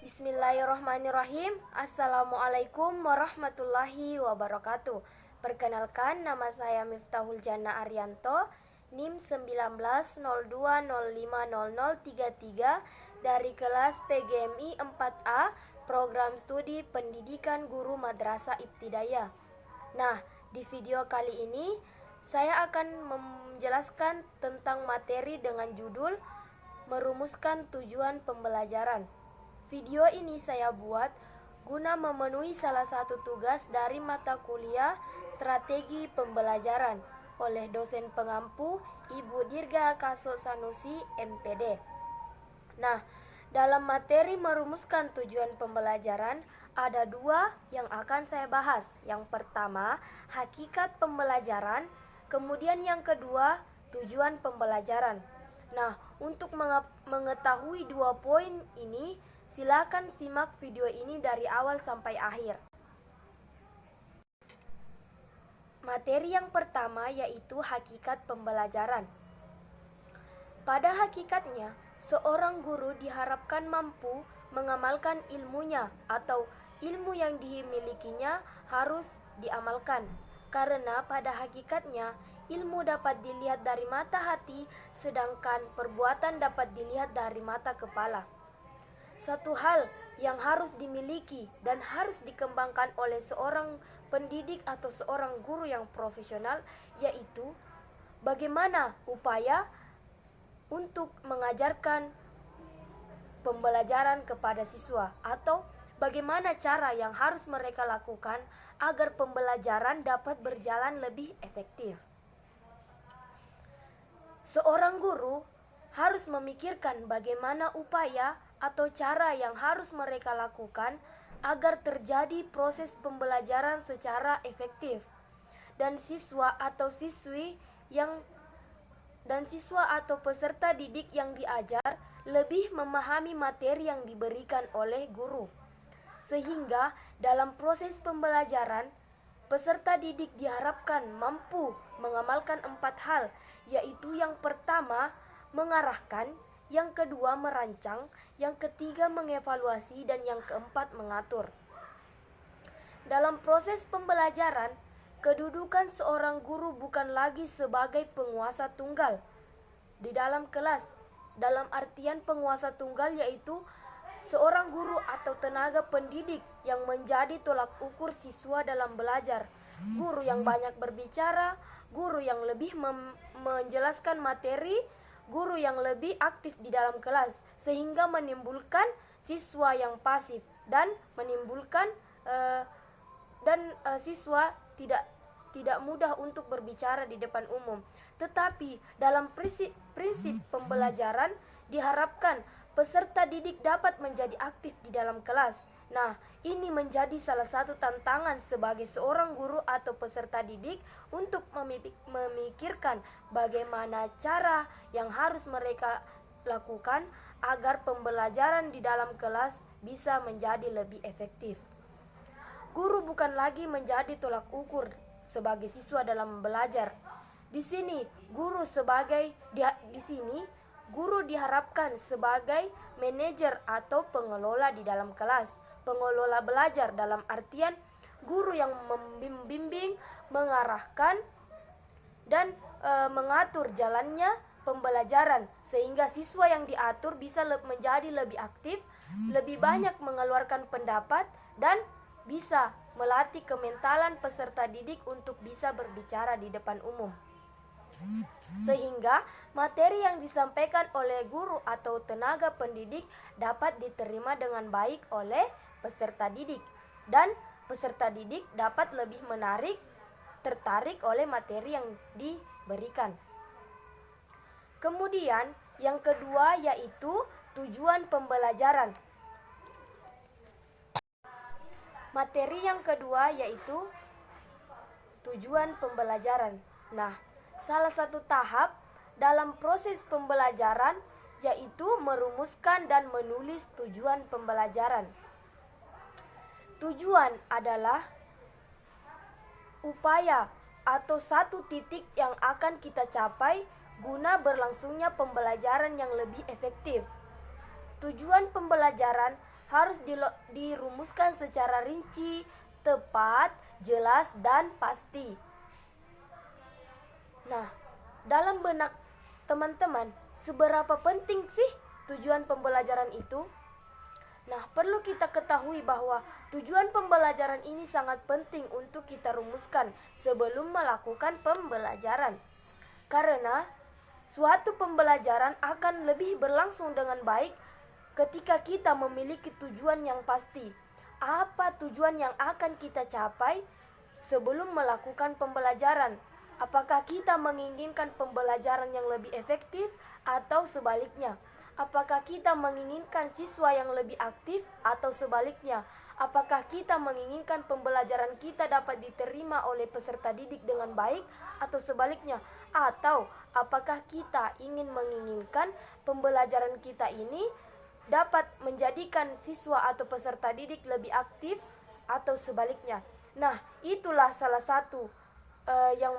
Bismillahirrahmanirrahim. Assalamualaikum warahmatullahi wabarakatuh. Perkenalkan, nama saya Miftahul Jannah Arianto, NIM 1902050033 dari kelas PGMI 4A, Program Studi Pendidikan Guru Madrasah Ibtidaiyah. Nah, di video kali ini saya akan menjelaskan tentang materi dengan judul Merumuskan Tujuan Pembelajaran. Video ini saya buat guna memenuhi salah satu tugas dari mata kuliah Strategi Pembelajaran oleh dosen pengampu Ibu Dirga Kaso Sanusi, MPD. Nah, dalam materi merumuskan tujuan pembelajaran ada dua yang akan saya bahas. Yang pertama, hakikat pembelajaran, kemudian yang kedua, tujuan pembelajaran. Nah, untuk mengetahui dua poin ini, silakan simak video ini dari awal sampai akhir. Materi yang pertama yaitu hakikat pembelajaran. Pada hakikatnya, seorang guru diharapkan mampu mengamalkan ilmunya atau ilmu yang dimilikinya harus diamalkan. Karena pada hakikatnya, ilmu dapat dilihat dari mata hati, sedangkan perbuatan dapat dilihat dari mata kepala. Satu hal yang harus dimiliki dan harus dikembangkan oleh seorang pendidik atau seorang guru yang profesional yaitu bagaimana upaya untuk mengajarkan pembelajaran kepada siswa atau bagaimana cara yang harus mereka lakukan agar pembelajaran dapat berjalan lebih efektif. Seorang guru harus memikirkan bagaimana upaya atau cara yang harus mereka lakukan agar terjadi proses pembelajaran secara efektif dan siswa atau peserta didik yang diajar lebih memahami materi yang diberikan oleh guru. Sehingga dalam proses pembelajaran, peserta didik diharapkan mampu mengamalkan 4 hal, yaitu yang pertama, mengarahkan, yang kedua, merancang, yang ketiga, mengevaluasi, dan yang keempat, mengatur. Dalam proses pembelajaran, kedudukan seorang guru bukan lagi sebagai penguasa tunggal di dalam kelas. Dalam artian penguasa tunggal yaitu seorang guru atau tenaga pendidik yang menjadi tolak ukur siswa dalam belajar. Guru yang banyak berbicara, guru yang lebih menjelaskan materi, guru yang lebih aktif di dalam kelas, sehingga menimbulkan siswa yang pasif dan menimbulkan siswa tidak mudah untuk berbicara di depan umum. Tetapi dalam prinsip pembelajaran diharapkan peserta didik dapat menjadi aktif di dalam kelas. Nah, ini menjadi salah satu tantangan sebagai seorang guru atau peserta didik untuk memikirkan bagaimana cara yang harus mereka lakukan agar pembelajaran di dalam kelas bisa menjadi lebih efektif. Guru bukan lagi menjadi tolak ukur sebagai siswa dalam belajar. Di sini guru diharapkan sebagai manajer atau pengelola di dalam kelas. Pengelola belajar dalam artian guru yang membimbing, mengarahkan, dan mengatur jalannya pembelajaran sehingga siswa yang diatur bisa menjadi lebih aktif, lebih banyak mengeluarkan pendapat, dan bisa melatih kementalan peserta didik untuk bisa berbicara di depan umum. Sehingga materi yang disampaikan oleh guru atau tenaga pendidik dapat diterima dengan baik oleh peserta didik dan peserta didik dapat lebih tertarik oleh materi yang diberikan. Kemudian yang kedua yaitu tujuan pembelajaran. Materi yang kedua yaitu tujuan pembelajaran. Nah, salah satu tahap dalam proses pembelajaran yaitu merumuskan dan menulis tujuan pembelajaran. Tujuan adalah upaya atau satu titik yang akan kita capai guna berlangsungnya pembelajaran yang lebih efektif. Tujuan pembelajaran harus dirumuskan secara rinci, tepat, jelas, dan pasti. Nah, dalam benak teman-teman, seberapa penting sih tujuan pembelajaran itu? Nah, perlu kita ketahui bahwa tujuan pembelajaran ini sangat penting untuk kita rumuskan sebelum melakukan pembelajaran. Karena suatu pembelajaran akan lebih berlangsung dengan baik ketika kita memiliki tujuan yang pasti. Apa tujuan yang akan kita capai sebelum melakukan pembelajaran? Apakah kita menginginkan pembelajaran yang lebih efektif atau sebaliknya? Apakah kita menginginkan siswa yang lebih aktif atau sebaliknya? Apakah kita menginginkan pembelajaran kita dapat diterima oleh peserta didik dengan baik atau sebaliknya? Atau apakah kita menginginkan pembelajaran kita ini dapat menjadikan siswa atau peserta didik lebih aktif atau sebaliknya? Nah, itulah salah satu yang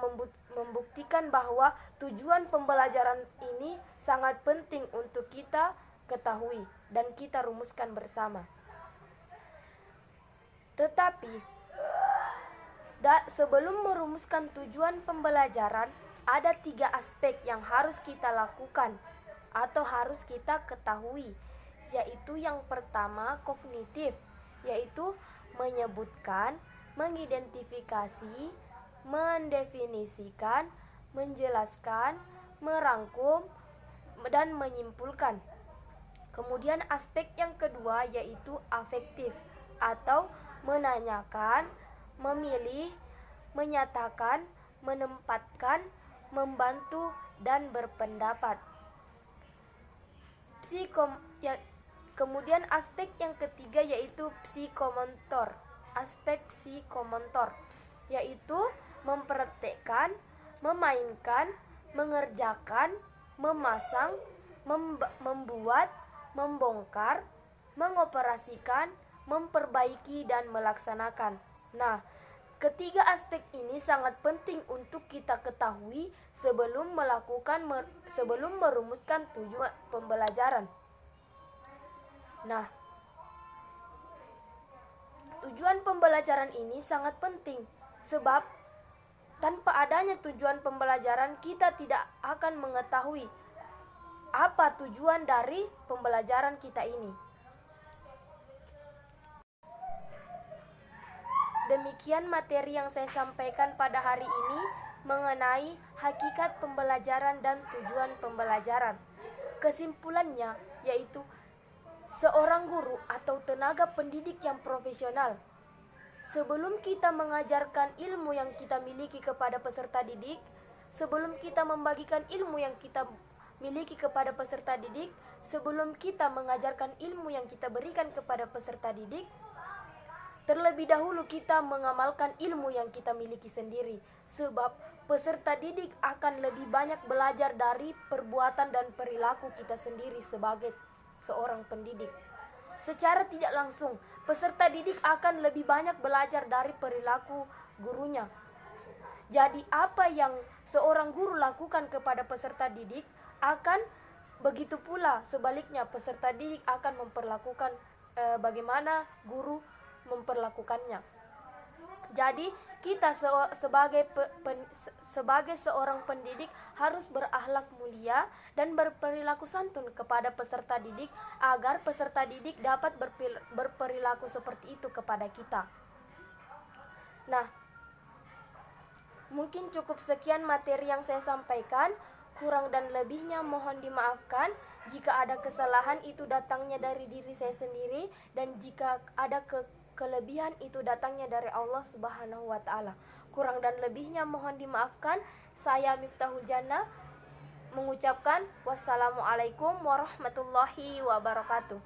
membuktikan bahwa tujuan pembelajaran ini sangat penting untuk kita ketahui dan kita rumuskan bersama. Tetapi sebelum merumuskan tujuan pembelajaran, ada 3 aspek yang harus kita lakukan atau harus kita ketahui, yaitu yang pertama kognitif, yaitu menyebutkan, mengidentifikasi, mendefinisikan, menjelaskan, merangkum, dan menyimpulkan. Kemudian aspek yang kedua yaitu afektif atau menanyakan, memilih, menyatakan, menempatkan, membantu, dan berpendapat. Kemudian aspek yang ketiga yaitu psikomotor. Aspek psikomotor yaitu mempraktekkan, memainkan, mengerjakan, memasang, membuat, membongkar, mengoperasikan, memperbaiki, dan melaksanakan. Nah, ketiga aspek ini sangat penting untuk kita ketahui sebelum merumuskan tujuan pembelajaran. Nah, tujuan pembelajaran ini sangat penting sebab tanpa adanya tujuan pembelajaran kita tidak akan mengetahui apa tujuan dari pembelajaran kita ini. Demikian materi yang saya sampaikan pada hari ini mengenai hakikat pembelajaran dan tujuan pembelajaran. Kesimpulannya yaitu seorang guru atau tenaga pendidik yang profesional, sebelum kita mengajarkan ilmu yang kita miliki kepada peserta didik, sebelum kita membagikan ilmu yang kita miliki kepada peserta didik, sebelum kita mengajarkan ilmu yang kita berikan kepada peserta didik, terlebih dahulu kita mengamalkan ilmu yang kita miliki sendiri. Sebab peserta didik akan lebih banyak belajar dari perbuatan dan perilaku kita sendiri sebagai seorang pendidik. Secara tidak langsung, peserta didik akan lebih banyak belajar dari perilaku gurunya. Jadi apa yang seorang guru lakukan kepada peserta didik akan begitu pula sebaliknya peserta didik akan memperlakukan bagaimana guru memperlakukannya. Jadi kita sebagai seorang pendidik harus berakhlak mulia dan berperilaku santun kepada peserta didik agar peserta didik dapat berperilaku seperti itu kepada kita. Nah, mungkin cukup sekian materi yang saya sampaikan. Kurang dan lebihnya mohon dimaafkan. Jika ada kesalahan itu datangnya dari diri saya sendiri, dan jika ada kelebihan itu datangnya dari Allah Subhanahu wa Ta'ala. Kurang dan lebihnya mohon dimaafkan. Saya Miftahul Jannah mengucapkan wassalamualaikum warahmatullahi wabarakatuh.